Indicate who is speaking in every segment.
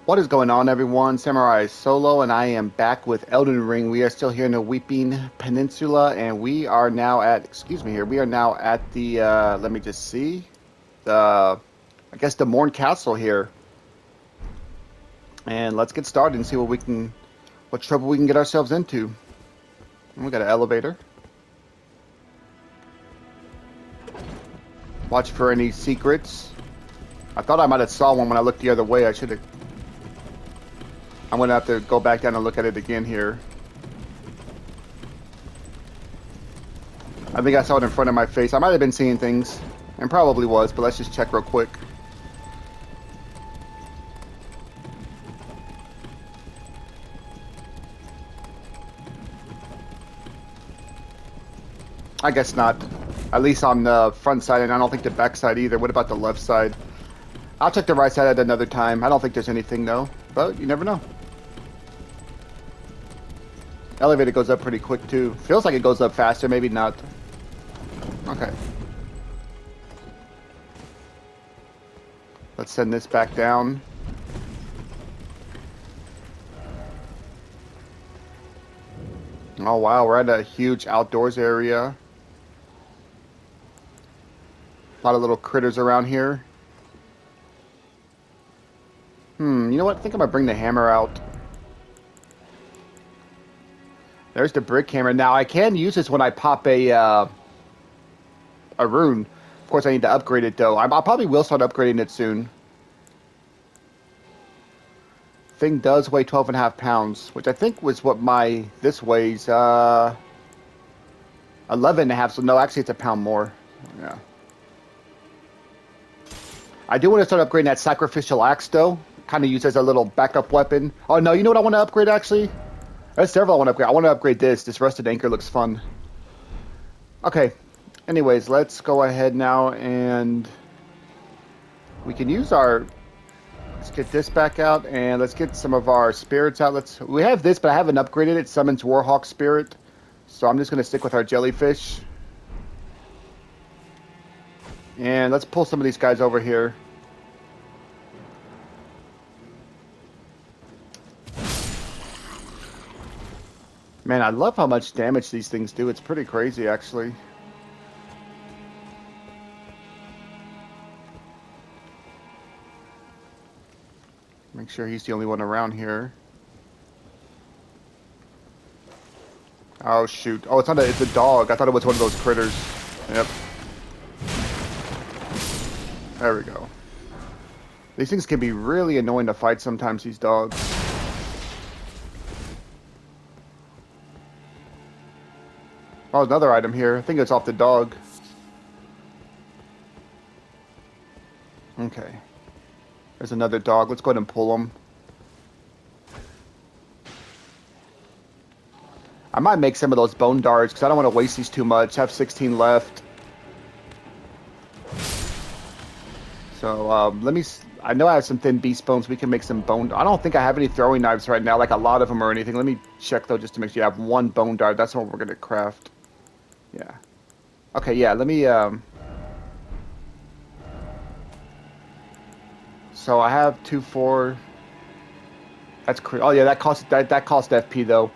Speaker 1: What is going on, everyone? Samurai Solo, and I am back with Elden Ring. We are still here in the Weeping Peninsula, and we are now at, excuse me here, we are now at the, let me just see, I guess the Morne Castle here. And let's get started and see what trouble we can get ourselves into. And we got an elevator. Watch for any secrets. I thought I might have saw one when I looked the other way. I'm gonna have to go back down and look at it again here. I think I saw it in front of my face. I might have been seeing things, and probably was, but let's just check real quick. I guess not. At least on the front side, and I don't think the back side either. What about the left side? I'll check the right side at another time. I don't think there's anything, though, but you never know. Elevator goes up pretty quick, too. Feels like it goes up faster, maybe not. Okay. Let's send this back down. Oh, wow, we're at a huge outdoors area. A lot of little critters around here. You know what? I think I'm gonna bring the hammer out. There's the brick hammer. Now, I can use this when I pop a rune. Of course, I need to upgrade it, though. I probably will start upgrading it soon. Thing does weigh 12.5 pounds, which I think was what this weighs. 11.5, so no, actually it's a pound more. Yeah. I do want to start upgrading that sacrificial axe, though. Kind of use as a little backup weapon. Oh, no, you know what I want to upgrade, actually? There's several I want to upgrade. I want to upgrade this. This rusted anchor looks fun. Okay. Anyways, let's go ahead now and we can use our... Let's get this back out and let's get some of our spirits out. We have this, but I haven't upgraded it. It summons Warhawk Spirit. So I'm just going to stick with our jellyfish. And let's pull some of these guys over here. Man, I love how much damage these things do. It's pretty crazy, actually. Make sure he's the only one around here. Oh, shoot. Oh, it's a dog. I thought it was one of those critters. Yep. There we go. These things can be really annoying to fight sometimes, these dogs. Oh, another item here. I think it's off the dog. Okay. There's another dog. Let's go ahead and pull him. I might make some of those bone darts because I don't want to waste these too much. I have 16 left. So, let me... I know I have some thin beast bones. We can make some bone... I don't think I have any throwing knives right now, like a lot of them or anything. Let me check, though, just to make sure you have one bone dart. That's what we're going to craft. Yeah. Okay, yeah, let me... So I have 2, 4... That's crazy. Oh, yeah, that costs FP, though.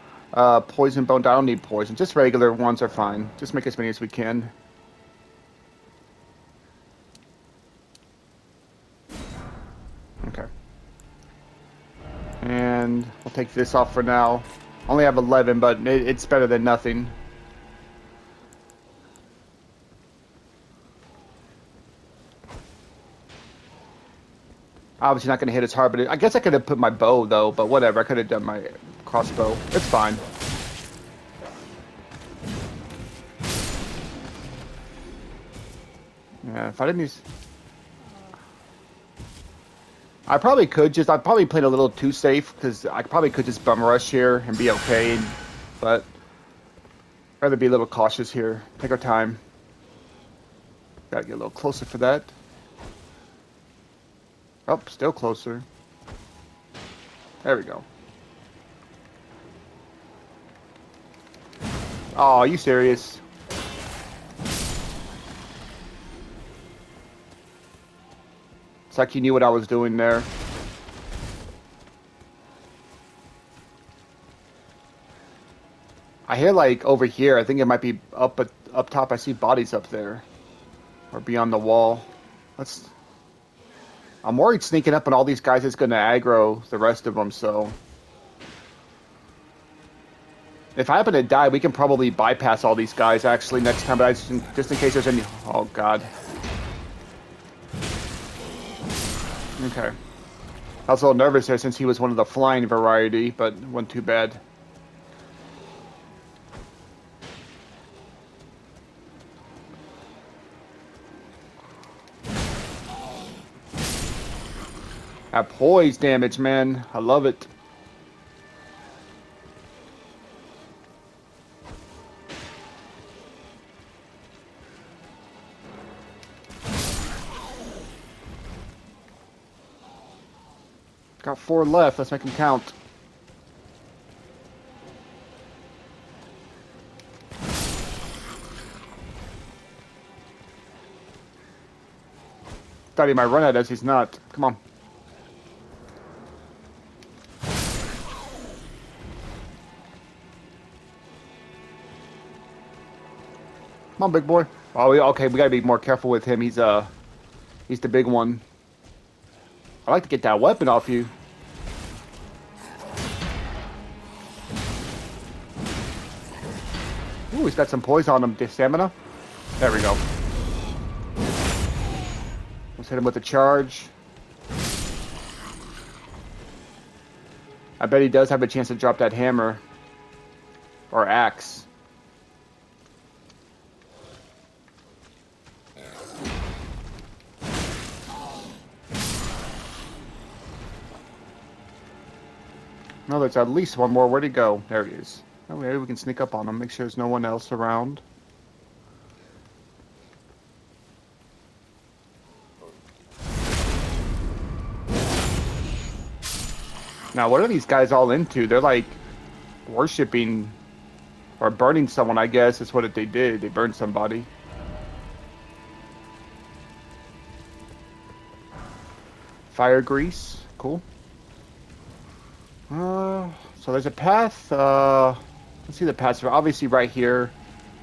Speaker 1: Poison bone dart. I don't need poison. Just regular ones are fine. Just make as many as we can. Okay. And we'll take this off for now. Only have 11, but it's better than nothing. Obviously not going to hit as hard, but I guess I could have put my bow, though, but whatever. I could have done my crossbow. It's fine. Yeah, if I didn't use... I probably played a little too safe, because I probably could just bum rush here and be okay, but I'd rather be a little cautious here. Take our time. Gotta get a little closer for that. Oh, still closer. There we go. Oh, are you serious? It's like he knew what I was doing there. I hear like over here. I think it might be up top. I see bodies up there or beyond the wall. Let's. I'm worried sneaking up on all these guys is going to aggro the rest of them. So if I happen to die, we can probably bypass all these guys actually next time. But just in case there's any. Oh God. Okay. I was a little nervous there since he was one of the flying variety, but wasn't too bad. That poise damage, man. I love it. Got 4 left. Let's make them count. Thought he might run at us. He's not. Come on. Come on, big boy. Oh, okay. We gotta be more careful with him. He's the big one. I like to get that weapon off you. Ooh, he's got some poise on him. Stamina. There we go. Let's hit him with a charge. I bet he does have a chance to drop that hammer. Or axe. No, there's at least one more. Where'd he go? There he is. Oh, maybe we can sneak up on him. Make sure there's no one else around. Now, what are these guys all into? They're like worshipping or burning someone, I guess. That's what they did. They burned somebody. Fire grease. Cool. So there's a path. Let's see the paths. Obviously right here,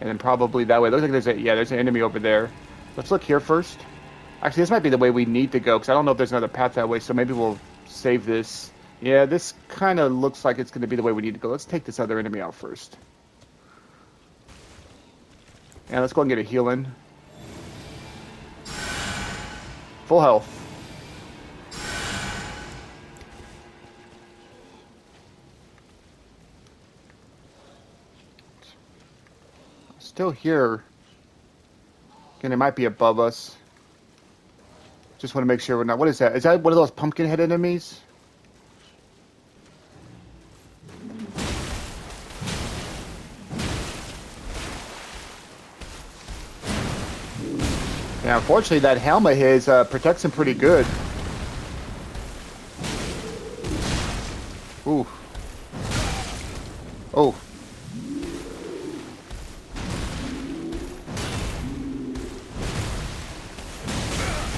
Speaker 1: and then probably that way. Looks like there's an enemy over there. Let's look here first. Actually, this might be the way we need to go, because I don't know if there's another path that way, so maybe we'll save this. Yeah, this kind of looks like it's going to be the way we need to go. Let's take this other enemy out first. And let's go and get a heal in. Full health. Still here. Again, it might be above us. Just want to make sure we're not. What is that? Is that one of those pumpkin head enemies? Yeah, unfortunately, that helmet of his protects him pretty good. Ooh. Oh.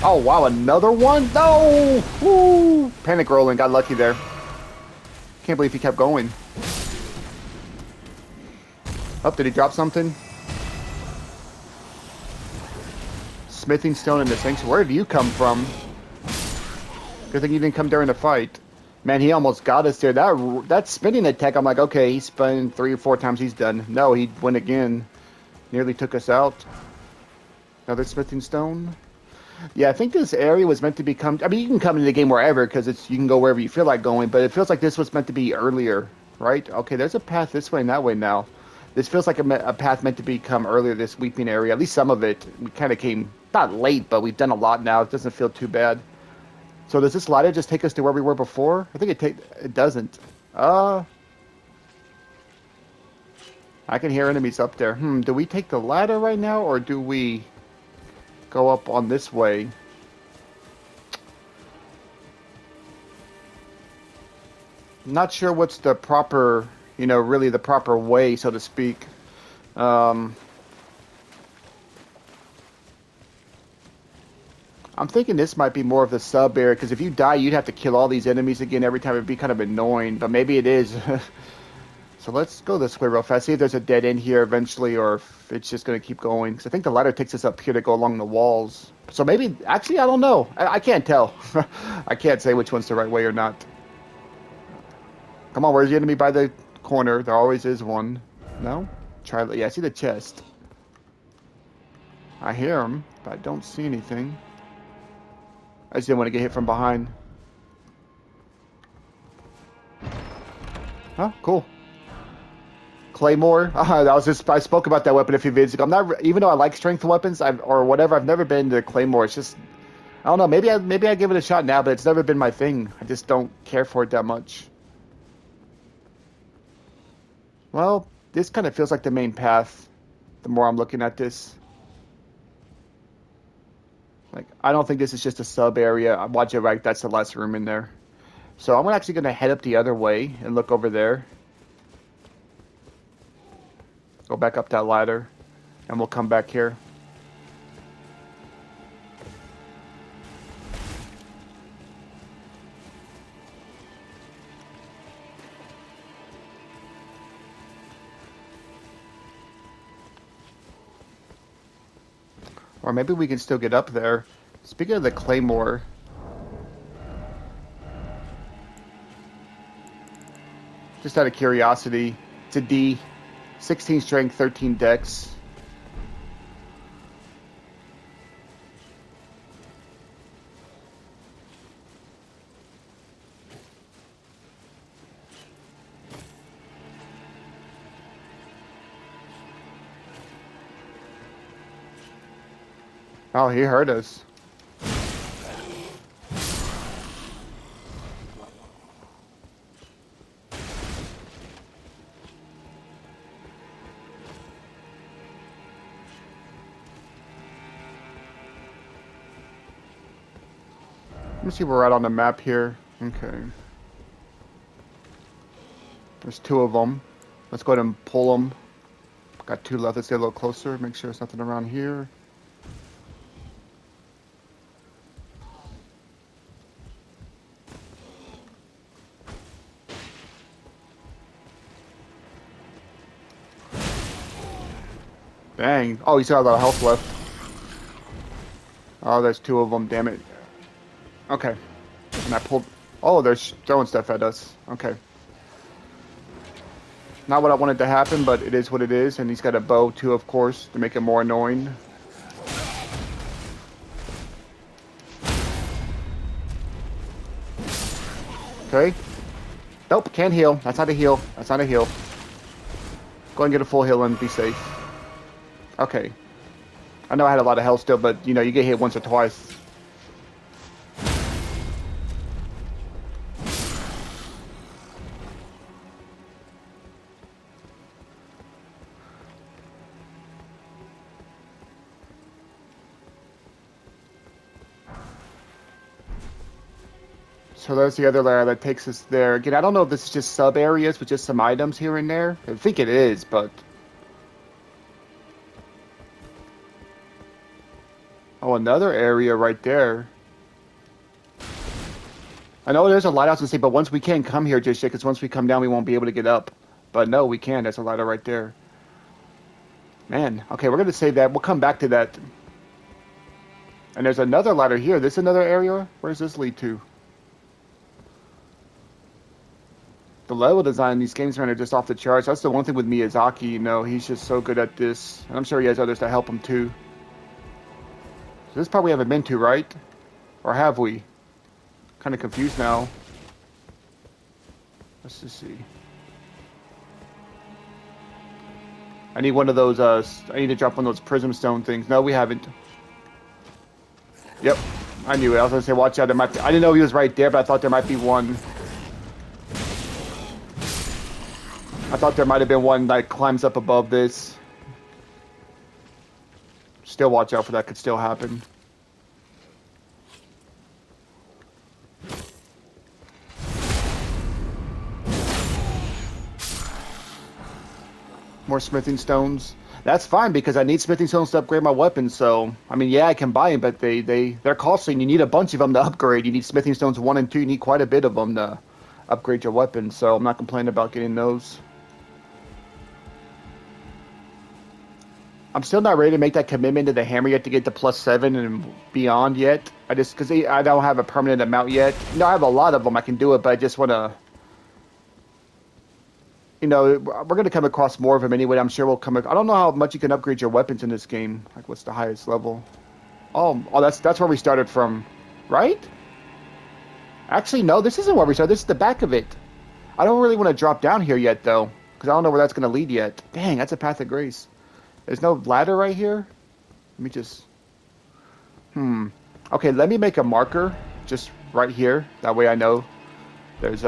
Speaker 1: Oh, wow, another one? No! Woo! Panic rolling, got lucky there. Can't believe he kept going. Oh, did he drop something? Smithing stone in the sanctuary. Where did you come from? Good thing you didn't come during the fight. Man, he almost got us there. That spinning attack, I'm like, okay, he's spun 3 or 4 times, he's done. No, he went again. Nearly took us out. Another smithing stone. Yeah, I think this area was meant to become... I mean, you can come into the game wherever, because you can go wherever you feel like going, but it feels like this was meant to be earlier, right? Okay, there's a path this way and that way now. This feels like a path meant to become earlier, this weeping area. At least some of it. We kind of came, not late, but we've done a lot now. It doesn't feel too bad. So does this ladder just take us to where we were before? I think it doesn't. I can hear enemies up there. Do we take the ladder right now, or do we go up on this way? Not sure what's the proper, really the proper way, so to speak. I'm thinking this might be more of the sub area, because if you die, you'd have to kill all these enemies again every time. It'd be kind of annoying, but maybe it is. So let's go this way real fast. See if there's a dead end here eventually, or if it's just going to keep going. Because I think the ladder takes us up here to go along the walls. So maybe, actually, I don't know. I can't tell. I can't say which one's the right way or not. Come on, where's the enemy by the corner? There always is one. No? Try. Yeah, I see the chest. I hear him, but I don't see anything. I just didn't want to get hit from behind. Oh, cool. Claymore. I spoke about that weapon a few videos ago. I'm not, even though I like strength weapons, or whatever. I've never been to Claymore. It's just, I don't know. Maybe I give it a shot now, but it's never been my thing. I just don't care for it that much. Well, this kind of feels like the main path. The more I'm looking at this, like I don't think this is just a sub area. Watch it right. That's the last room in there. So I'm actually gonna head up the other way and look over there. Go back up that ladder, and we'll come back here. Or maybe we can still get up there. Speaking of the Claymore, just out of curiosity, it's a D, 16 strength, 13 dex. Oh, he heard us. Let me see where we're at on the map here. Okay. There's two of them. Let's go ahead and pull them. Got two left. Let's get a little closer. Make sure there's nothing around here. Dang. Oh, you still have a lot of health left. Oh, there's two of them. Damn it. Okay. And I pulled... Oh, they're throwing stuff at us. Okay. Not what I wanted to happen, but it is what it is. And he's got a bow, too, of course, to make it more annoying. Okay. Nope, can't heal. That's not a heal. That's not a heal. Go and get a full heal and be safe. Okay. I know I had a lot of health still, but, you know, you get hit once or twice. So there's the other layer that takes us there. Again, I don't know if this is just sub-areas with just some items here and there. I think it is, but... Oh, another area right there. I know there's a lighthouse in the sea, but once we can't come here just yet, because once we come down, we won't be able to get up. But no, we can. There's a ladder right there. Man, okay, we're going to save that. We'll come back to that. And there's another ladder here. This another area? Where does this lead to? The level design in these games are just off the charts. That's the one thing with Miyazaki, you know, he's just so good at this. And I'm sure he has others to help him too. So this part we haven't been to, right? Or have we? Kind of confused now. Let's just see. I need one of those, I need to drop one of those prism stone things. No, we haven't. Yep, I knew it. I was gonna say, watch out, there might be, I didn't know he was right there, but I thought there might be one. I thought there might have been one that climbs up above this. Still watch out for that, could still happen. More smithing stones. That's fine because I need smithing stones to upgrade my weapons. So, I mean, yeah, I can buy them, but they're costly and you need a bunch of them to upgrade. You need smithing stones 1 and 2. You need quite a bit of them to upgrade your weapons. So I'm not complaining about getting those. I'm still not ready to make that commitment to the hammer yet to get to +7 and beyond yet. Because I don't have a permanent amount yet. No, I have a lot of them. I can do it, but I just want to. We're going to come across more of them anyway. I'm sure we'll come. I don't know how much you can upgrade your weapons in this game. Like, what's the highest level? Oh, that's where we started from, right? Actually, no, this isn't where we started. This is the back of it. I don't really want to drop down here yet, though, because I don't know where that's going to lead yet. Dang, that's a path of grace. There's no ladder right here. Let me just. Okay, let me make a marker just right here. That way I know there's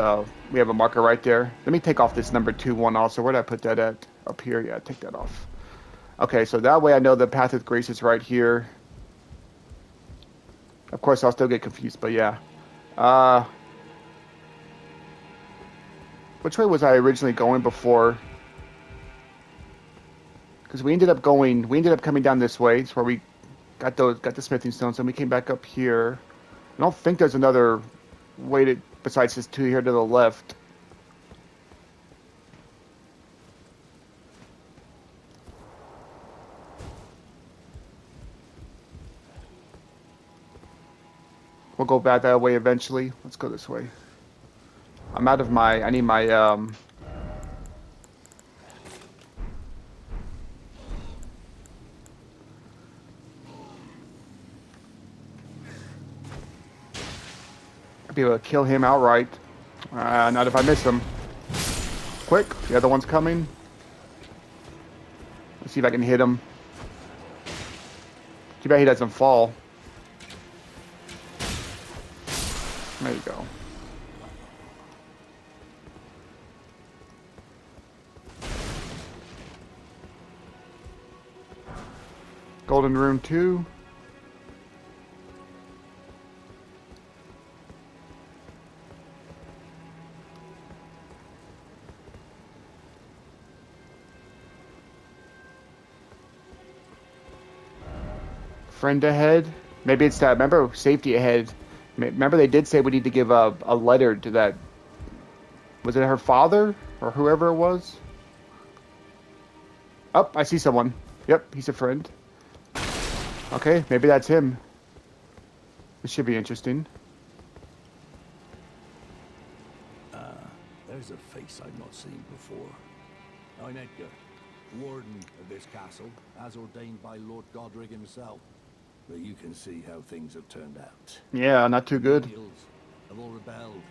Speaker 1: we have a marker right there. Let me take off this number 2 one also. Where did I put that at? Up here. Yeah, take that off. Okay, so that way I know the path of grace is right here. Of course, I'll still get confused, but yeah. Which way was I originally going before? Because we ended up coming down this way. It's where we got the smithing stones, and we came back up here. I don't think there's another way besides this 2 here to the left. We'll go back that way eventually. Let's go this way. I'm out of I need my, I'll be able to kill him outright. Not if I miss him. Quick, the other one's coming. Let's see if I can hit him. Too bad he doesn't fall. There you go. Golden Room 2. Friend ahead. Maybe it's that. Remember, safety ahead. Remember, they did say we need to give a letter to that. Was it her father or whoever it was? Oh, I see someone. Yep, he's a friend. Okay, maybe that's him. This should be interesting.
Speaker 2: There's a face I've not seen before. I'm Edgar, warden of this castle, as ordained by Lord Godric himself. But you can see how things have turned out.
Speaker 1: Yeah, not too good.
Speaker 2: The guilds have all rebelled.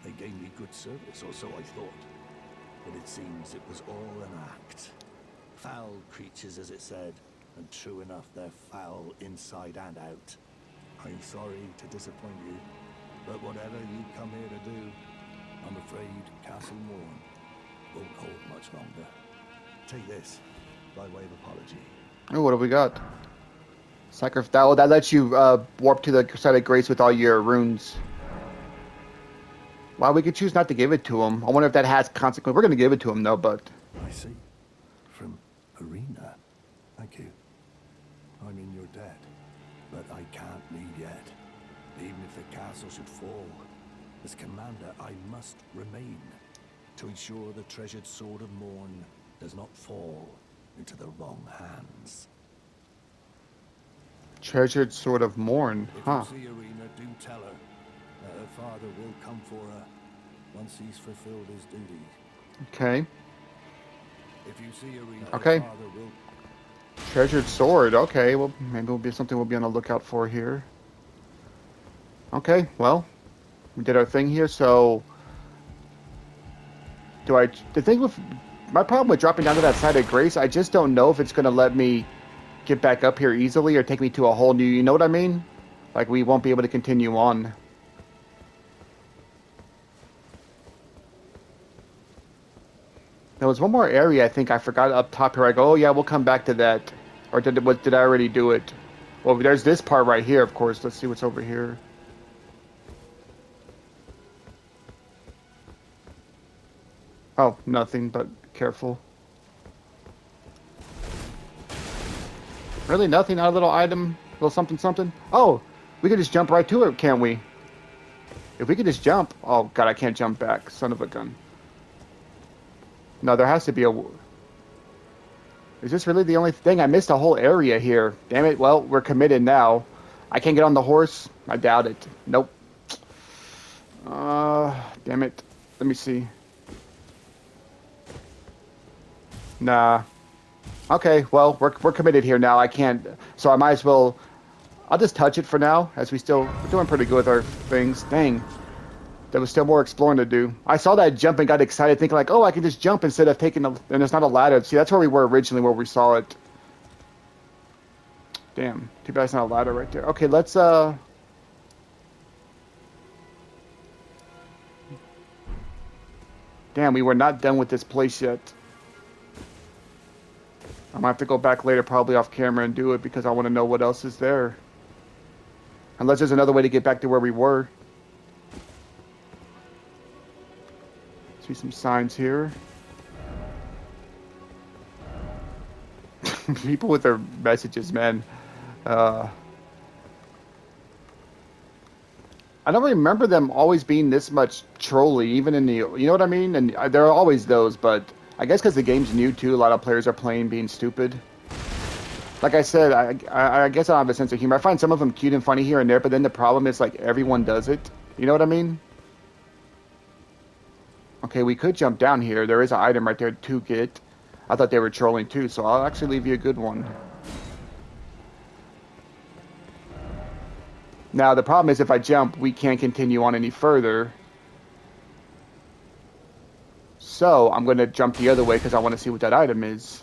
Speaker 2: They gave me good service, or so I thought. But it seems it was all an act. Foul creatures, as it said. And true enough, they're foul inside and out. I'm sorry to disappoint you, but whatever you come here to do, I'm afraid Castle Morne won't hold much longer. Take this, by way of apology.
Speaker 1: Oh, what have we got? That lets you warp to the side of grace with all your runes. Well, we could choose not to give it to him. I wonder if that has consequence. We're going to give it to him, though, but...
Speaker 2: I see. From Arena. Thank you. I'm in your debt, but I can't leave yet. Even if the castle should fall, as commander, I must remain to ensure the treasured sword of Morne does not fall into the wrong hands.
Speaker 1: Treasured sword of Morne, huh?
Speaker 2: If you see Arena, do tell her that her father will come for her once he's fulfilled his duty.
Speaker 1: Okay.
Speaker 2: If you see Arena,
Speaker 1: okay.
Speaker 2: Her father will...
Speaker 1: Treasured sword, okay. Well, maybe it'll be something we'll be on the lookout for here. Okay, well, we did our thing here, so... The thing with... My problem with dropping down to that side of grace, I just don't know if it's going to let me get back up here easily or take me to a whole new... You know what I mean? Like, we won't be able to continue on. There was one more area I think I forgot up top here. I go, oh yeah, we'll come back to that. Or did I already do it? Well, there's this part right here, of course. Let's see what's over here. Oh, nothing, but careful. Really nothing? Not a little item? A little something something? Oh, we could just jump right to it, can't we? If we could just jump... Oh, God, I can't jump back. Son of a gun. No, there has to be a... Is this really the only thing? I missed a whole area here. Damn it. Well, we're committed now. I can't get on the horse. I doubt it. Nope. Damn it. Let me see. Nah. Okay, well, we're committed here now. I can't, so I might as well. I'll just touch it for now, as we're doing pretty good with our things. Dang, there was still more exploring to do. I saw that jump and got excited, thinking like, oh, I can just jump instead of taking a. And it's not a ladder. See, that's where we were originally, where we saw it. Damn, too bad it's not a ladder right there. Okay, let's Damn, we were not done with this place yet. I might have to go back later, probably off camera, and do it because I want to know what else is there. Unless there's another way to get back to where we were. See some signs here. People with their messages, man. I don't remember them always being this much trolly, even in the, you know what I mean? And there are always those, but I guess because the game's new too, a lot of players are playing being stupid. Like I said, I guess I don't have a sense of humor. I find some of them cute and funny here and there, but then the problem is like everyone does it. You know what I mean? Okay, we could jump down here. There is an item right there to get. I thought they were trolling too, so I'll actually leave you a good one. Now, the problem is if I jump, we can't continue on any further. So, I'm going to jump the other way because I want to see what that item is.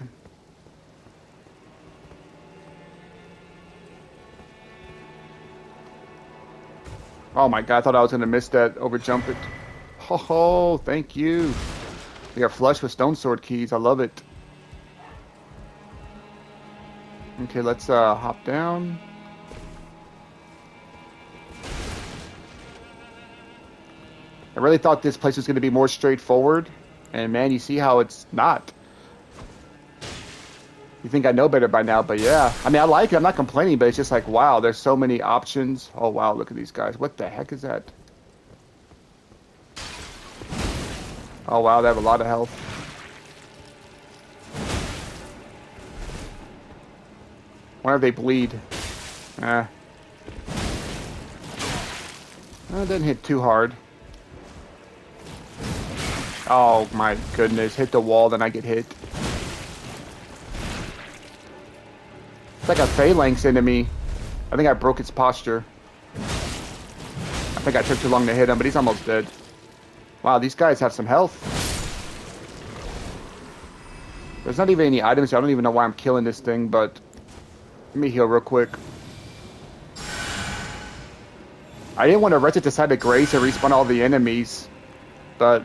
Speaker 1: Oh my god, I thought I was going to miss that, overjump it. Oh, thank you. We are flush with stone sword keys. I love it. Okay, let's hop down. I really thought this place was going to be more straightforward. And man, you see how it's not. You think I know better by now, but yeah. I mean, I like it. I'm not complaining, but it's just like, wow, there's so many options. Oh, wow, look at these guys. What the heck is that? Oh, wow, they have a lot of health. Wonder if they bleed. Eh. Well, it didn't hit too hard. Oh my goodness, hit the wall, then I get hit. It's like a phalanx into me. I think I broke its posture. I think I took too long to hit him, but he's almost dead. Wow, these guys have some health. There's not even any items here. I don't even know why I'm killing this thing, but let me heal real quick. I didn't want to rush it to side of grace and respawn all the enemies, but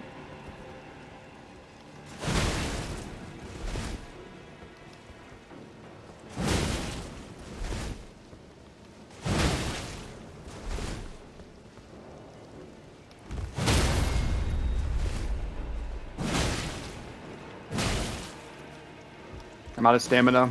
Speaker 1: I'm out of stamina.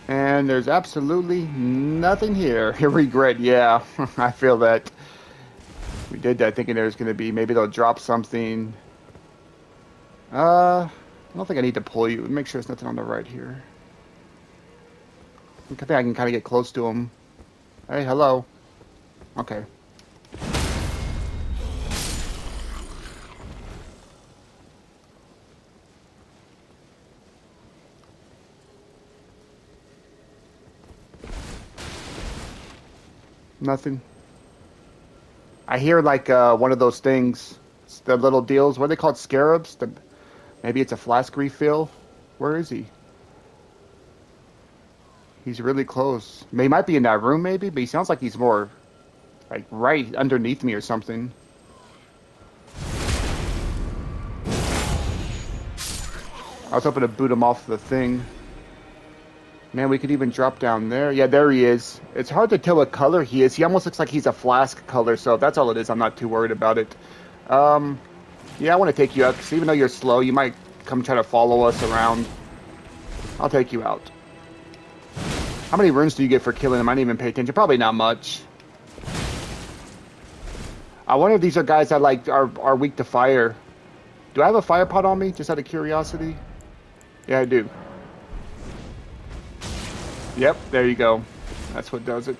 Speaker 1: And there's absolutely nothing here. Regret, yeah. I feel that. We did that thinking there's going to be, maybe they'll drop something. I don't think I need to pull you. Make sure there's nothing on the right here. I think I can kind of get close to him. Hey, hello. Okay. Nothing. I hear like one of those things, the little deals. What are they called? Scarabs? Maybe it's a flask refill. Where is he? He's really close. He might be in that room, maybe, but he sounds like he's more like right underneath me or something. I was hoping to boot him off the thing. Man, we could even drop down there. Yeah, there he is. It's hard to tell what color he is. He almost looks like he's a flask color, so if that's all it is, I'm not too worried about it. Yeah, I want to take you out, because even though you're slow, you might come try to follow us around. I'll take you out. How many runes do you get for killing them? I didn't even pay attention. Probably not much. I wonder if these are guys that like are weak to fire. Do I have a fire pot on me? Just out of curiosity. Yeah, I do. Yep, there you go. That's what does it.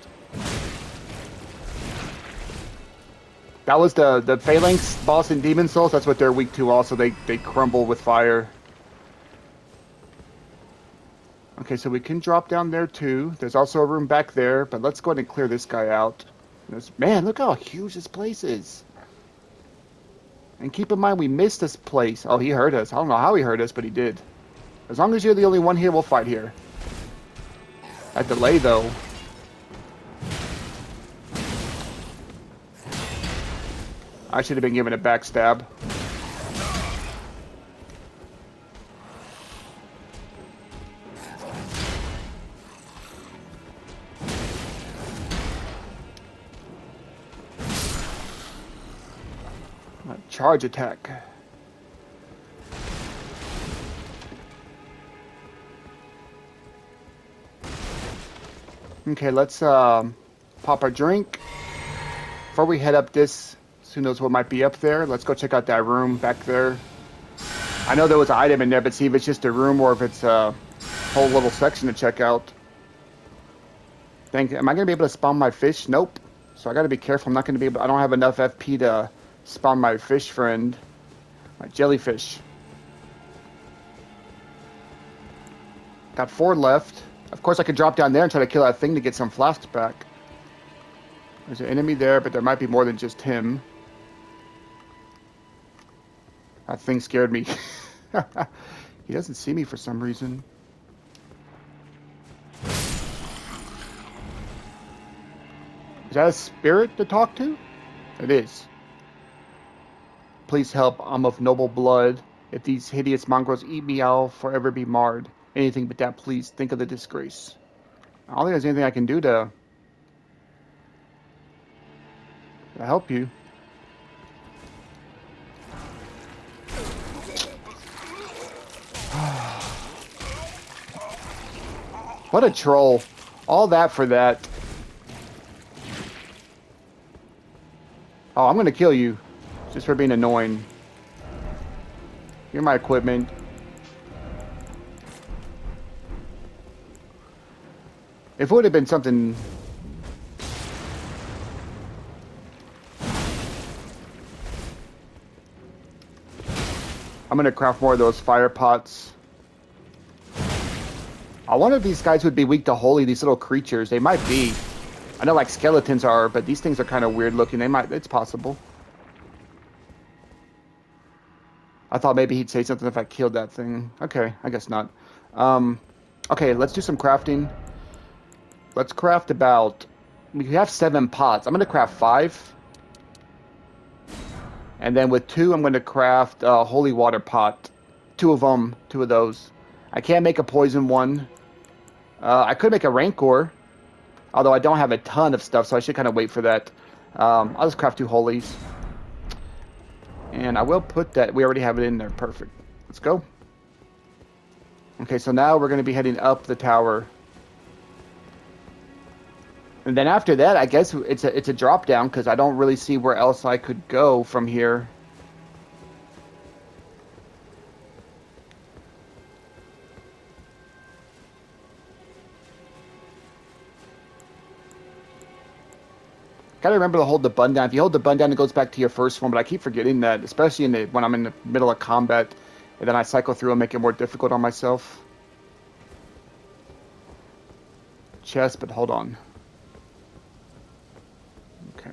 Speaker 1: That was the Phalanx boss in Demon Souls. That's what they're weak to also. They crumble with fire. Okay, so we can drop down there too. There's also a room back there, but let's go ahead and clear this guy out. Man, look how huge this place is. And keep in mind, we missed this place. Oh, he heard us. I don't know how he heard us, but he did. As long as you're the only one here, we'll fight here. That delay, though. I should have been given a backstab. Charge attack. Okay, let's pop our drink. Before we head up this, who knows what might be up there. Let's go check out that room back there. I know there was an item in there, but see if it's just a room or if it's a whole little section to check out. Am I going to be able to spawn my fish? Nope. So I got to be careful. I'm not going to be able... I don't have enough FP to spawn my fish friend. My jellyfish. Got 4 left. Of course, I could drop down there and try to kill that thing to get some flasks back. There's an enemy there, but there might be more than just him. That thing scared me. He doesn't see me for some reason. Is that a spirit to talk to? It is. Please help. I'm of noble blood. If these hideous mongrels eat me, I'll forever be marred. Anything but that, please. Think of the disgrace. I don't think there's anything I can do to help you. What a troll. All that for that. Oh, I'm going to kill you. Just for being annoying. Here's my equipment. If it would have been something... I'm going to craft more of those fire pots. I wonder if these guys would be weak to holy, these little creatures. They might be. I know like skeletons are, but these things are kind of weird looking. They might... It's possible. I thought maybe he'd say something if I killed that thing. Okay, I guess not. Okay, let's do some crafting. Let's craft about... We have 7 pots. I'm going to craft 5. And then with 2, I'm going to craft a holy water pot. 2 of them. 2 of those. I can't make a poison one. I could make a rancor. Although I don't have a ton of stuff, so I should kind of wait for that. I'll just craft 2 holies. And I will put that... We already have it in there. Perfect. Let's go. Okay, so now we're going to be heading up the tower. And then after that, I guess it's a drop down because I don't really see where else I could go from here. Gotta remember to hold the button down. If you hold the button down, it goes back to your first one, but I keep forgetting that, especially when I'm in the middle of combat, and then I cycle through and make it more difficult on myself. Chest, but hold on. Okay.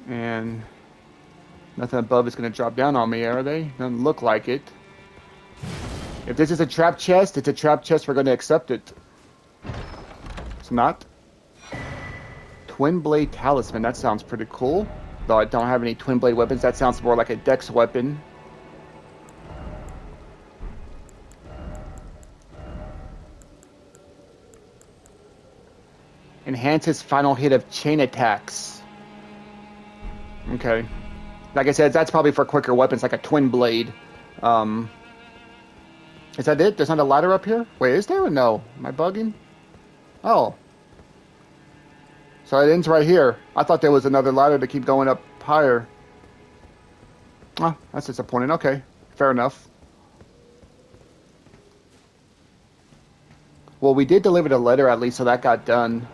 Speaker 1: And nothing above is going to drop down on me, are they? Doesn't look like it. If this is a trap chest, it's a trap chest. We're going to accept it. It's not. Twin blade talisman. That sounds pretty cool. Though I don't have any twin blade weapons. That sounds more like a dex weapon. Enhances final hit of chain attacks. Okay. Like I said, that's probably for quicker weapons, like a twin blade. Is that it? There's not a ladder up here? Wait, is there or no? Am I bugging? Oh. So it ends right here. I thought there was another ladder to keep going up higher. Oh, that's disappointing. Okay. Fair enough. Well, we did deliver the letter at least, so that got done.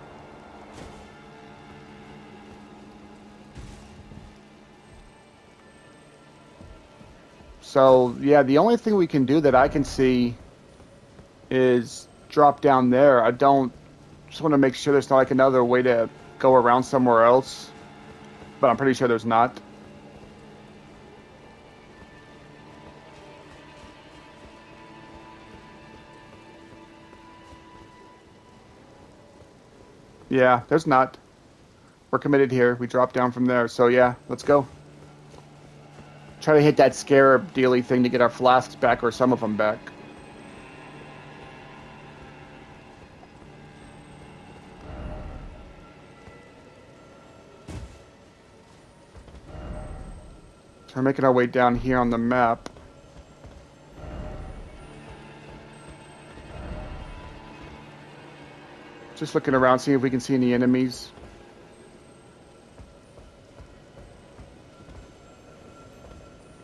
Speaker 1: So, yeah, the only thing we can do that I can see is drop down there. I don't just want to make sure there's not like another way to go around somewhere else, but I'm pretty sure there's not. Yeah, there's not. We're committed here. We drop down from there. So, yeah, let's go. Try to hit that scarab dealy thing to get our flasks back or some of them back. So we're making our way down here on the map. Just looking around, seeing if we can see any enemies.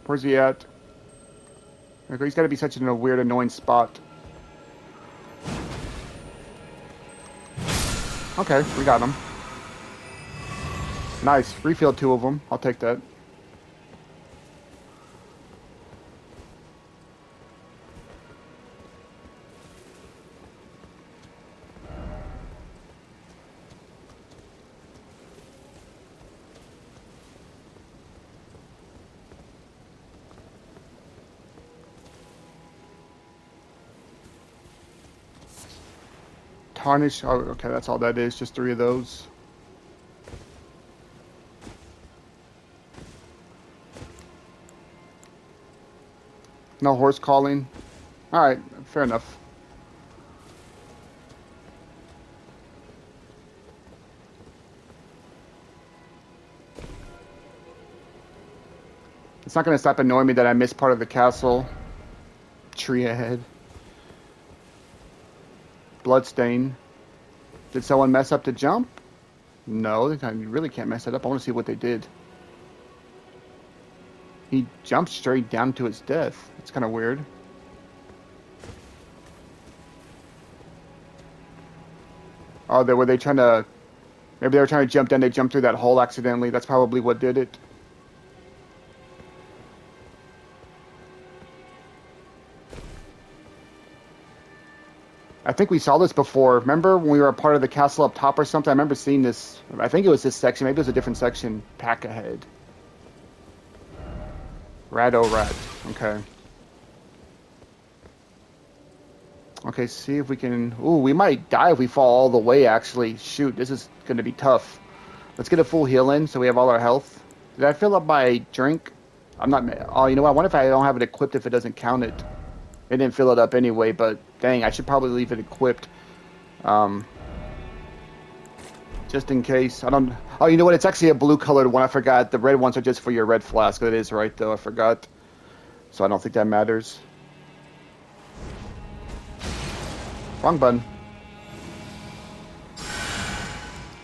Speaker 1: Where's he at? He's got to be such a weird, annoying spot. Okay, we got him. Nice. Refill 2 of them. I'll take that. Tarnish. Oh, okay, that's all that is. Just 3 of those. No horse calling. Alright, fair enough. It's not going to stop annoying me that I missed part of the castle. Tree ahead. Bloodstain. Did someone mess up the jump? No, you really can't mess it up. I want to see what they did. He jumped straight down to his death. That's kind of weird. Oh, were they trying to... Maybe they were trying to jump down. They jumped through that hole accidentally. That's probably what did it. I think we saw this before. Remember when we were a part of the castle up top or something? I remember seeing this. I think it was this section. Maybe it was a different section. Pack ahead. Rat. Okay. Okay, see if we can... Ooh, we might die if we fall all the way, actually. Shoot, this is going to be tough. Let's get a full heal in so we have all our health. Did I fill up my drink? I'm not... Oh, you know what? I wonder if I don't have it equipped if it doesn't count it. It didn't fill it up anyway, but dang, I should probably leave it equipped. Just in case. I don't... Oh, you know what? It's actually a blue-colored one. I forgot. The red ones are just for your red flask. That is right, though. I forgot. So I don't think that matters. Wrong button.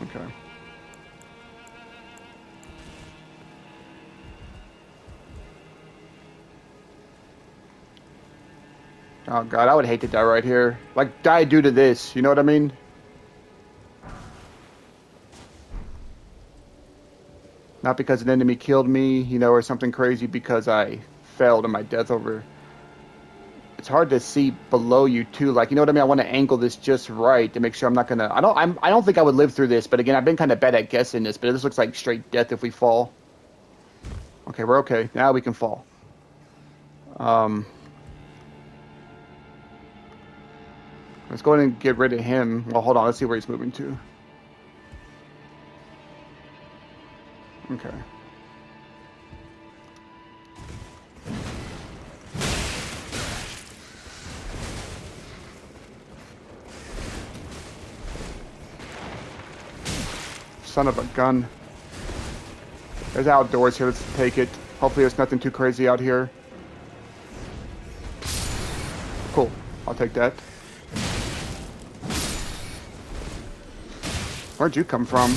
Speaker 1: Okay. Oh god, I would hate to die right here. Like, die due to this, you know what I mean? Not because an enemy killed me, you know, or something crazy because I failed in my death over... It's hard to see below you too, like, you know what I mean? I want to angle this just right to make sure I'm not gonna... I don't think I would live through this, but again, I've been kind of bad at guessing this, but this looks like straight death if we fall. Okay, we're okay. Now we can fall. Let's go ahead and get rid of him. Well, hold on. Let's see where he's moving to. Okay. Son of a gun. There's outdoors here. Let's take it. Hopefully there's nothing too crazy out here. Cool. I'll take that. Where'd you come from?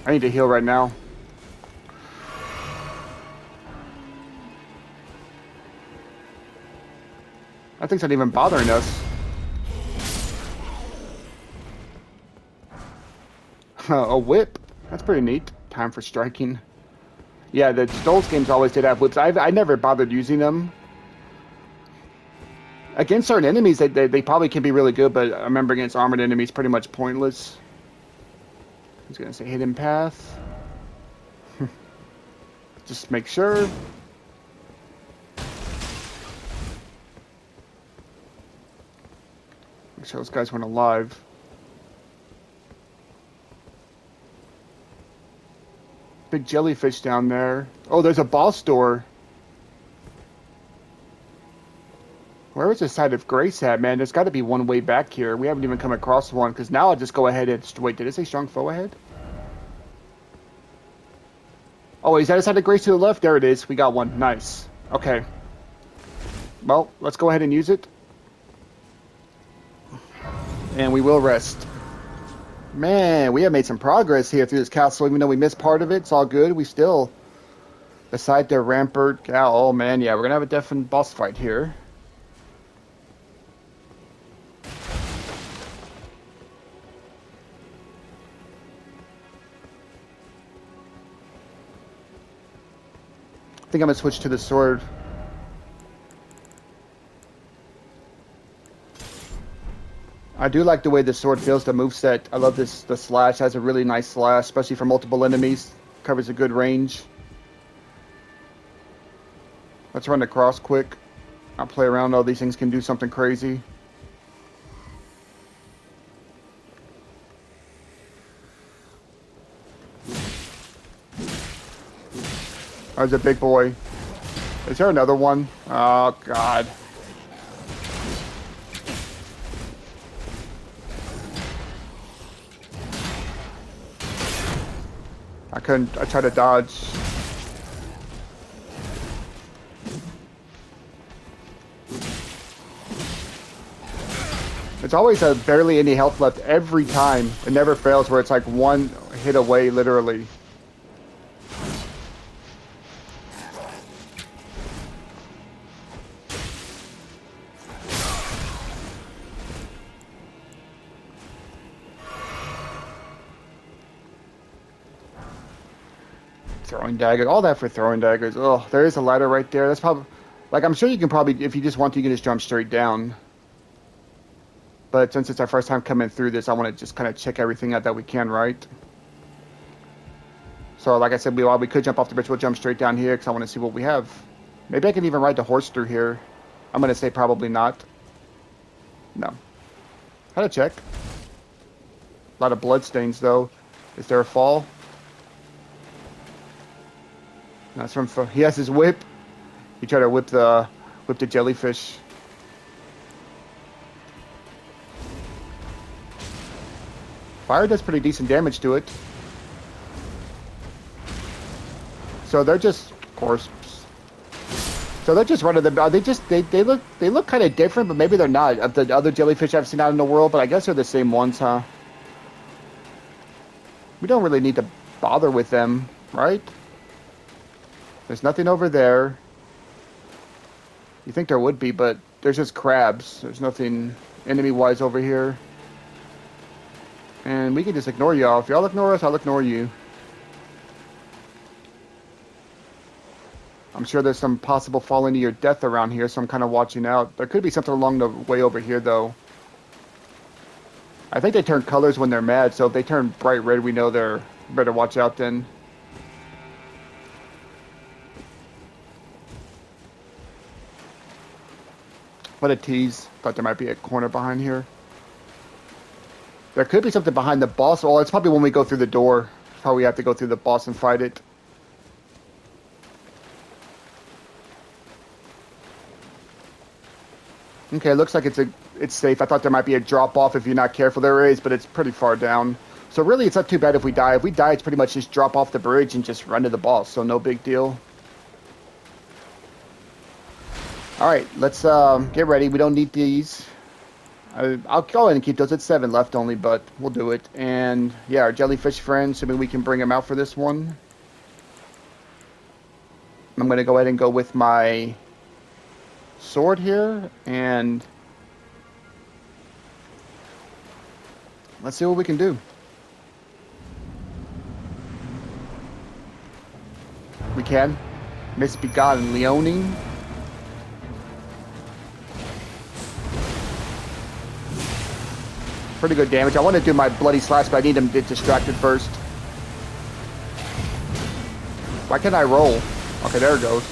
Speaker 1: I need to heal right now. That thing's not even bothering us. A whip. That's pretty neat. Time for striking. Yeah, the Souls games always did have whips. I never bothered using them. Against certain enemies, they probably can be really good, but I remember against armored enemies, pretty much pointless. He's gonna say hidden path. Just make sure. Make sure those guys weren't alive. Big jellyfish down there. Oh, there's a boss door. Where is the side of Grace at, man? There's got to be one way back here. We haven't even come across one, because now I'll just go ahead and... Wait, did it say strong foe ahead? Oh, is that a side of Grace to the left? There it is. We got one. Nice. Okay. Well, let's go ahead and use it. And we will rest. Man, we have made some progress here through this castle, even though we missed part of it. It's all good. We still... Beside the rampart... Oh, man, yeah. We're going to have a definite boss fight here. I think I'm going to switch to the sword. I do like the way the sword feels, the moveset. I love this. The slash has a really nice slash, especially for multiple enemies. Covers a good range. Let's run across quick. I'll play around. All these things can do something crazy. There's a big boy. Is there another one? Oh, God. I tried to dodge. There's always barely any health left every time. It never fails where it's like one hit away, literally. Throwing daggers, all that for throwing daggers. Oh, there is a ladder right there. That's probably, like, I'm sure you can probably, if you just want to, you can just jump straight down. But since it's our first time coming through this, I want to just kind of check everything out that we can, right? So, like I said, while we could jump off the bridge, we'll jump straight down here because I want to see what we have. Maybe I can even ride the horse through here. I'm going to say probably not. No. How to check? A lot of blood stains, though. Is there a fall? That's from. He has his whip. He tried to whip the jellyfish. Fire does pretty decent damage to it. So they're just, of course. So they're just running them. They look kind of different, but maybe they're not. Of the other jellyfish I've seen out in the world, but I guess they're the same ones, huh? We don't really need to bother with them, right? There's nothing over there. You think there would be, but there's just crabs. There's nothing enemy-wise over here. And we can just ignore y'all. If y'all ignore us, I'll ignore you. I'm sure there's some possible falling to your death around here, so I'm kind of watching out. There could be something along the way over here, though. I think they turn colors when they're mad, so if they turn bright red, we know they're... Better watch out then. What a tease. Thought there might be a corner behind here. There could be something behind the boss. Well, it's probably when we go through the door. Probably have to go through the boss and fight it. Okay, looks like it's safe. I thought there might be a drop off if you're not careful. There is, but it's pretty far down. So really, it's not too bad if we die. If we die, it's pretty much just drop off the bridge and just run to the boss. So no big deal. All right, let's get ready. We don't need these. I'll go ahead and keep those. It's 7 left only, but we'll do it. And yeah, our jellyfish friends, so maybe we can bring him out for this one. I'm going to go ahead and go with my sword here, and let's see what we can do. We can. Misbegotten Leoning. Pretty good damage. I want to do my bloody slash, but I need him to get distracted first. Why can't I roll? Okay, there it goes.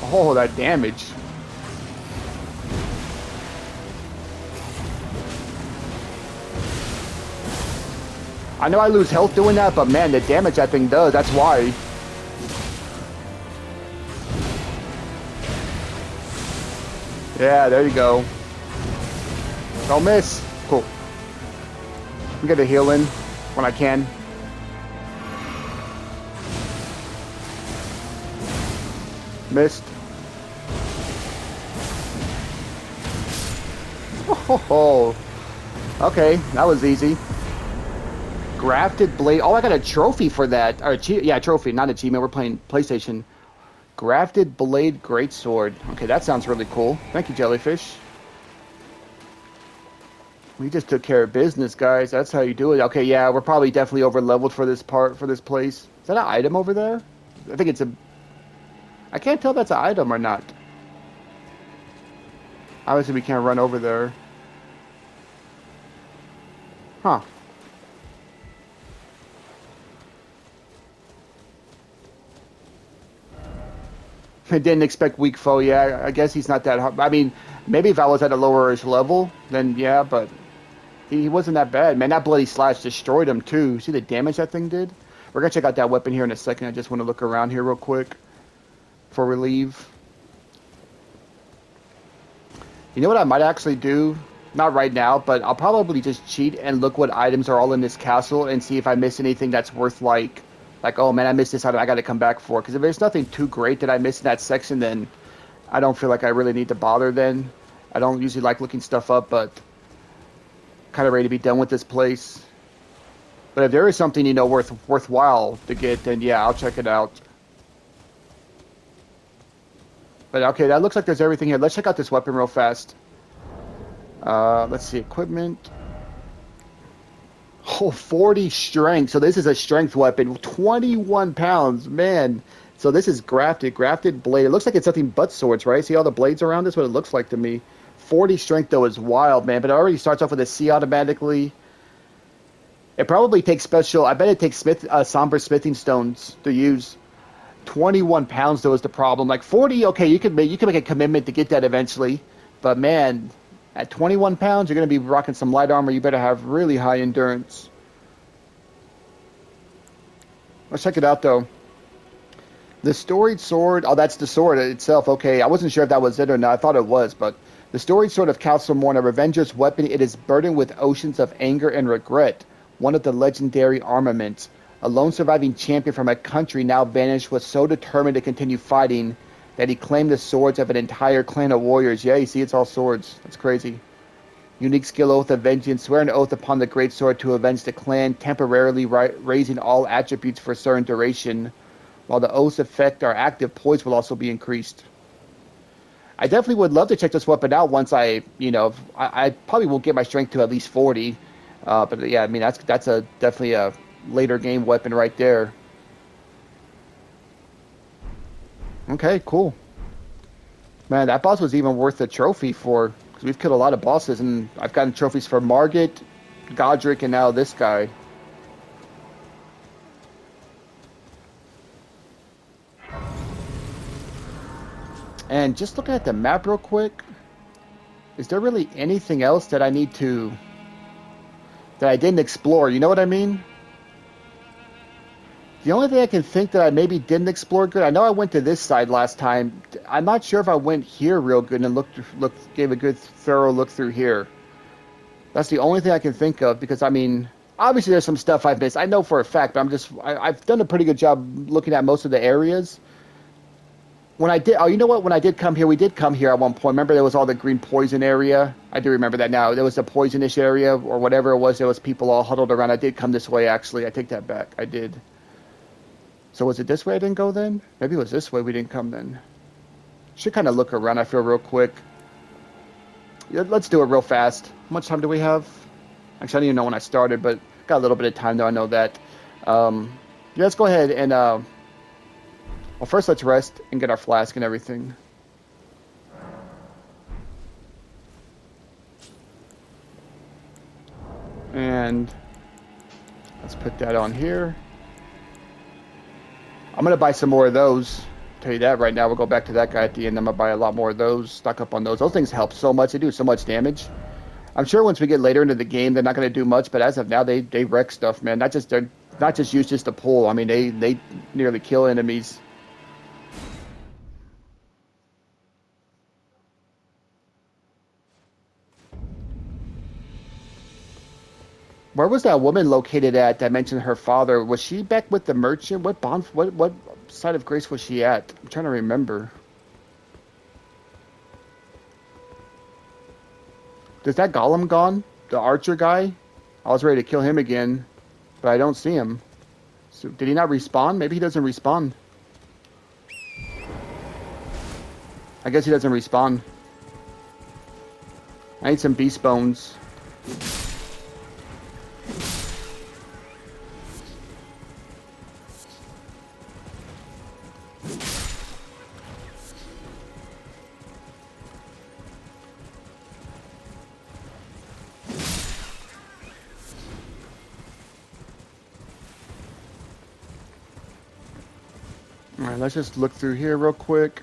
Speaker 1: Oh, that damage. I know I lose health doing that, but man, the damage that thing does, that's why. Yeah, there you go. Don't miss. Cool. I'm gonna heal in when I can. Missed. Oh, okay, that was easy. Grafted blade. Oh, I got a trophy for that. Or yeah, trophy, not achievement. We're playing PlayStation. Grafted blade greatsword. Okay, that sounds really cool. Thank you, jellyfish. We just took care of business, guys. That's how you do it. Okay, yeah, we're probably definitely over leveled for this part, for this place. Is that an item over there? I think it's a... I can't tell if that's an item or not. Obviously, we can't run over there. Huh. I didn't expect weak foe. Yeah, I guess he's not that hard. I mean, maybe if I was at a lower-ish level, then yeah, but he wasn't that bad. Man, that bloody slash destroyed him, too. See the damage that thing did? We're going to check out that weapon here in a second. I just want to look around here real quick before we leave. You know what I might actually do? Not right now, but I'll probably just cheat and look what items are all in this castle and see if I miss anything that's worth like, oh man, I missed this item, I got to come back for. Because if there's nothing too great that I missed in that section, then I don't feel like I really need to bother then. I don't usually like looking stuff up, but kind of ready to be done with this place. But if there is something, you know, worthwhile to get, then yeah, I'll check it out. But okay, that looks like there's everything here. Let's check out this weapon real fast. Let's see, equipment. Oh, 40 strength. So this is a strength weapon. 21 pounds, man. So this is grafted blade. It looks like it's nothing but swords, right? See all the blades around this? What it looks like to me. 40 strength, though, is wild, man. But it already starts off with a C automatically. It probably takes special... I bet it takes somber smithing stones to use. 21 pounds, though, is the problem. Like, 40, okay, you can make a commitment to get that eventually. But, man, at 21 pounds, you're going to be rocking some light armor. You better have really high endurance. Let's check it out, though. The storied sword... Oh, that's the sword itself. Okay, I wasn't sure if that was it or not. I thought it was, but... The storied sword of Castle Morne, a revenger's weapon, it is burdened with oceans of anger and regret. One of the legendary armaments. A lone surviving champion from a country now vanished was so determined to continue fighting that he claimed the swords of an entire clan of warriors. Yeah, you see, it's all swords. That's crazy. Unique skill oath of vengeance. Swear an oath upon the great sword to avenge the clan, temporarily raising all attributes for a certain duration. While the oath's effect are active, poise will also be increased. I definitely would love to check this weapon out once I probably will get my strength to at least 40. But yeah, I mean, that's definitely a later game weapon right there. Okay, cool. Man, that boss was even worth the trophy for, because we've killed a lot of bosses, and I've gotten trophies for Margit, Godric, and now this guy. And just looking at the map real quick, is there really anything else that I need to... that I didn't explore? You know what I mean? The only thing I can think that I maybe didn't explore good, I know I went to this side last time. I'm not sure if I went here real good and gave a good thorough look through here. That's the only thing I can think of, because I mean, obviously there's some stuff I've missed. I know for a fact, but I've done a pretty good job looking at most of the areas. When I did, oh, you know what? When I did come here, we did come here at one point. Remember, there was all the green poison area. I do remember that now. There was a poisonous area or whatever it was. There was people all huddled around. I did come this way, actually. I take that back. I did. So was it this way I didn't go then? Maybe it was this way we didn't come then. Should kind of look around, I feel, real quick. Yeah, let's do it real fast. How much time do we have? Actually, I don't even know when I started, but got a little bit of time, though. I know that. Yeah, let's go ahead and... well, first let's rest and get our flask and everything. And let's put that on here. I'm going to buy some more of those. Tell you that right now. We'll go back to that guy at the end. I'm going to buy a lot more of those. Stock up on those. Those things help so much. They do so much damage. I'm sure once we get later into the game, they're not going to do much. But as of now, they wreck stuff, man. They're not just used just to pull. I mean, they nearly kill enemies. Where was that woman located at that mentioned her father? Was she back with the merchant? What side of Grace was she at? I'm trying to remember. Is that Gollum gone? The archer guy? I was ready to kill him again, but I don't see him. So did he not respawn? Maybe he doesn't respawn. I guess he doesn't respawn. I need some beast bones. Alright, let's just look through here real quick.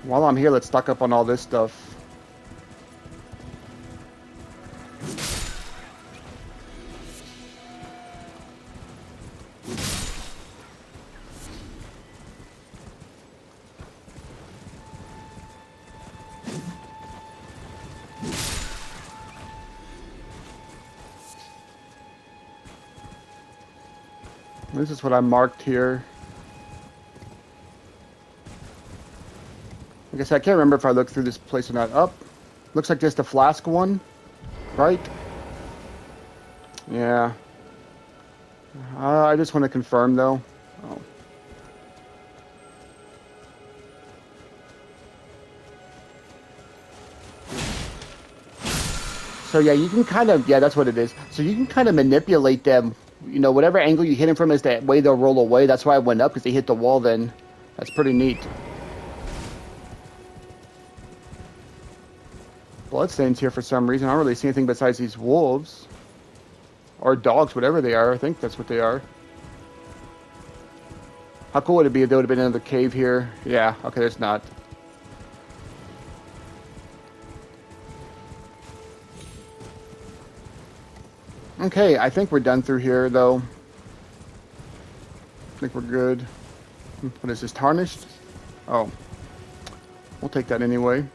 Speaker 1: While I'm here, let's stock up on all this stuff. This is what I marked here. Like I said, I can't remember if I looked through this place or not. Up. Looks like just the flask one, right? Yeah. I just want to confirm, though. Oh. So yeah, you can kind of, yeah, that's what it is. So you can kind of manipulate them. You know, whatever angle you hit them from is that way they'll roll away. That's why I went up, because they hit the wall then. That's pretty neat. Bloodstains here for some reason. I don't really see anything besides these wolves. Or dogs, whatever they are. I think that's what they are. How cool would it be if there would have been another cave here? Yeah, okay, there's not. Okay, I think we're done through here, though. I think we're good. What is this, tarnished? Oh. We'll take that anyway.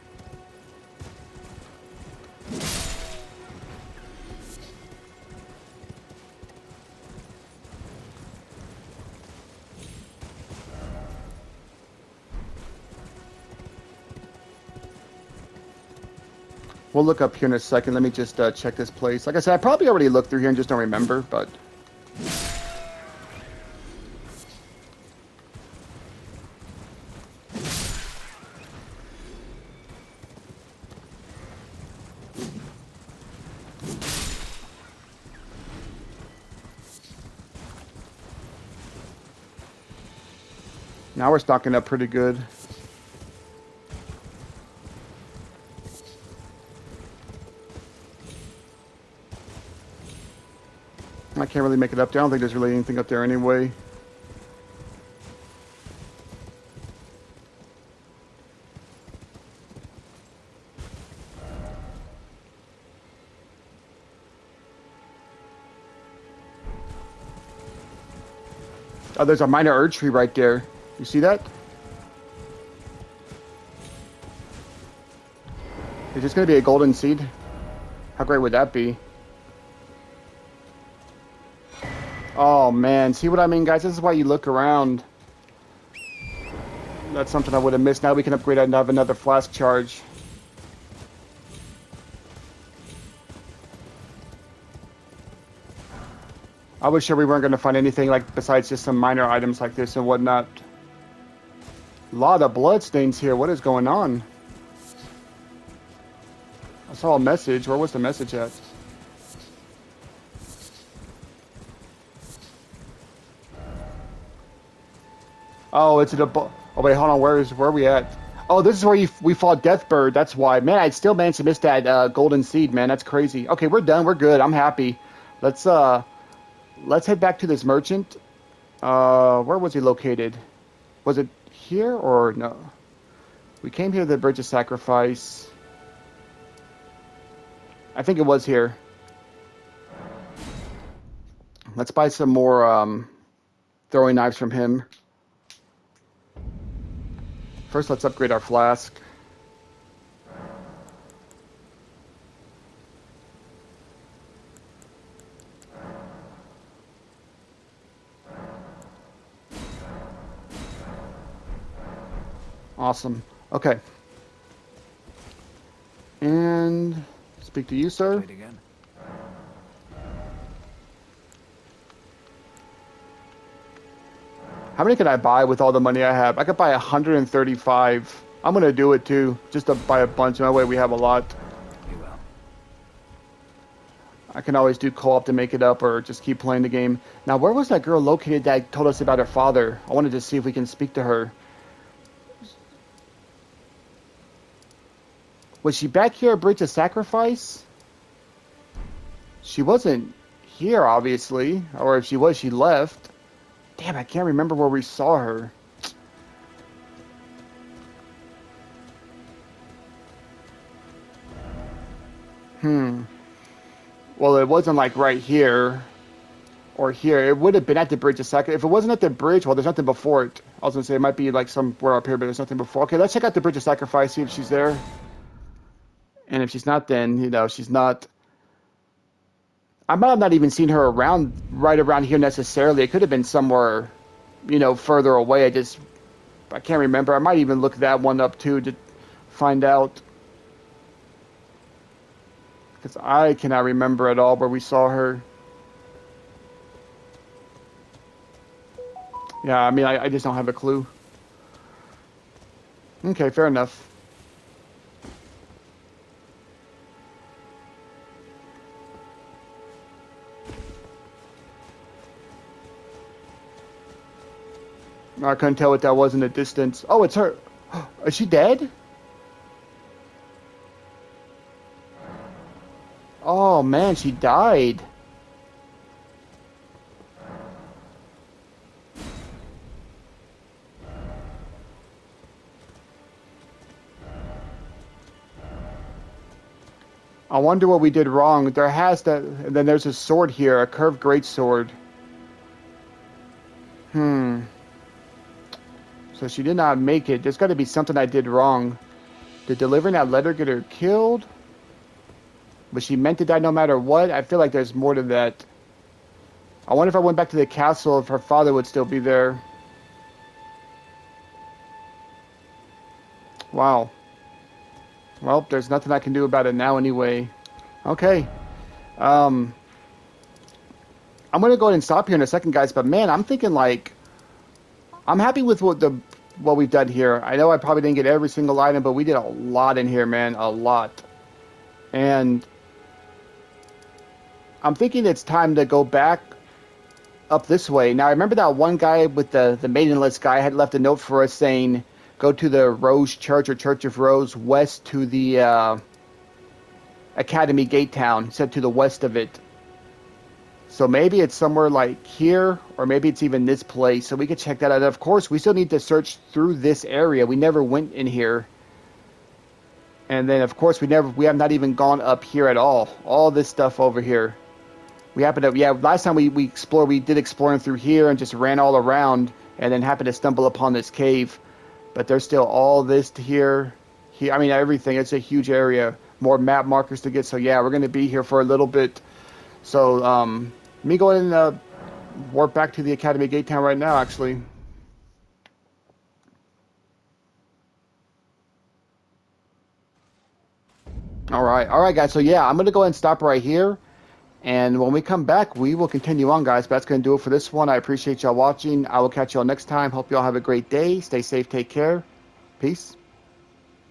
Speaker 1: We'll look up here in a second. Let me just check this place. Like I said, I probably already looked through here and just don't remember, but... Now we're stocking up pretty good. I can't really make it up there. I don't think there's really anything up there anyway. Oh, there's a minor urge tree right there. You see that? Is this going to be a golden seed? How great would that be? Oh man, see what I mean, guys? This is why you look around. That's something I would have missed. Now we can upgrade and have another flask charge. I was sure we weren't going to find anything like besides just some minor items like this and whatnot. A lot of bloodstains here. What is going on? I saw a message. Where was the message at? Oh, it's at a. Oh wait, hold on. Where are we at? Oh, this is where we fought Deathbird. That's why. Man, I still managed to miss that golden seed. Man, that's crazy. Okay, we're done. We're good. I'm happy. Let's let's head back to this merchant. Where was he located? Was it here or no? We came here to the Bridge of Sacrifice. I think it was here. Let's buy some more throwing knives from him. First, let's upgrade our flask. Awesome. Okay. And speak to you, sir.
Speaker 3: Wait again.
Speaker 1: How many can I buy with all the money I have? I could buy 135. I'm gonna do it too, just to buy a bunch. That way we have a lot.
Speaker 3: You will.
Speaker 1: I can always do co-op to make it up, or just keep playing the game. Now, where was that girl located that told us about her father? I wanted to see if we can speak to her. Was she back here at Bridge of Sacrifice? She wasn't here, obviously. Or if she was, she left. Damn, I can't remember where we saw her. Well, it wasn't like right here or here. It would have been at the bridge a second. If it wasn't at the bridge, well, there's nothing before it. I was going to say it might be like somewhere up here, but there's nothing before. Okay, let's check out the Bridge of Sacrifice, see if she's there. And if she's not, then, you know, she's not. I might have not even seen her around, right around here necessarily. It could have been somewhere, you know, further away. I can't remember. I might even look that one up too to find out. Because I cannot remember at all where we saw her. Yeah, I mean, I just don't have a clue. Okay, fair enough. I couldn't tell what that was in the distance. Oh, it's her. Is she dead? Oh, man, she died. I wonder what we did wrong. There has to. And then there's a sword here, a curved greatsword. So she did not make it. There's got to be something I did wrong. Did delivering that letter get her killed? Was she meant to die no matter what? I feel like there's more to that. I wonder if I went back to the castle, if her father would still be there. Wow. Well, there's nothing I can do about it now anyway. Okay. I'm going to go ahead and stop here in a second, guys. But, man, I'm thinking, like, I'm happy with what we've done here. I know I probably didn't get every single item, but we did a lot in here, man. A lot. And I'm thinking it's time to go back up this way. Now, I remember that one guy with the maidenless guy had left a note for us saying, go to the Rose Church or Church of Rose west to the Academy Gate Town. He said to the west of it. So maybe it's somewhere like here, or maybe it's even this place. So we could check that out. Of course, we still need to search through this area. We never went in here. And then, of course, we have not even gone up here at all. All this stuff over here. We happened to, yeah, last time we explored, we did exploring through here and just ran all around and then happened to stumble upon this cave. But there's still all this here. I mean, everything. It's a huge area. More map markers to get. So, yeah, we're going to be here for a little bit. So, let me go ahead and warp back to the Academy Gate Town right now, actually. All right, guys. So yeah, I'm gonna go ahead and stop right here. And when we come back, we will continue on, guys. But that's going to do it for this one. I appreciate y'all watching. I will catch y'all next time. Hope y'all have a great day. Stay safe. Take care. Peace.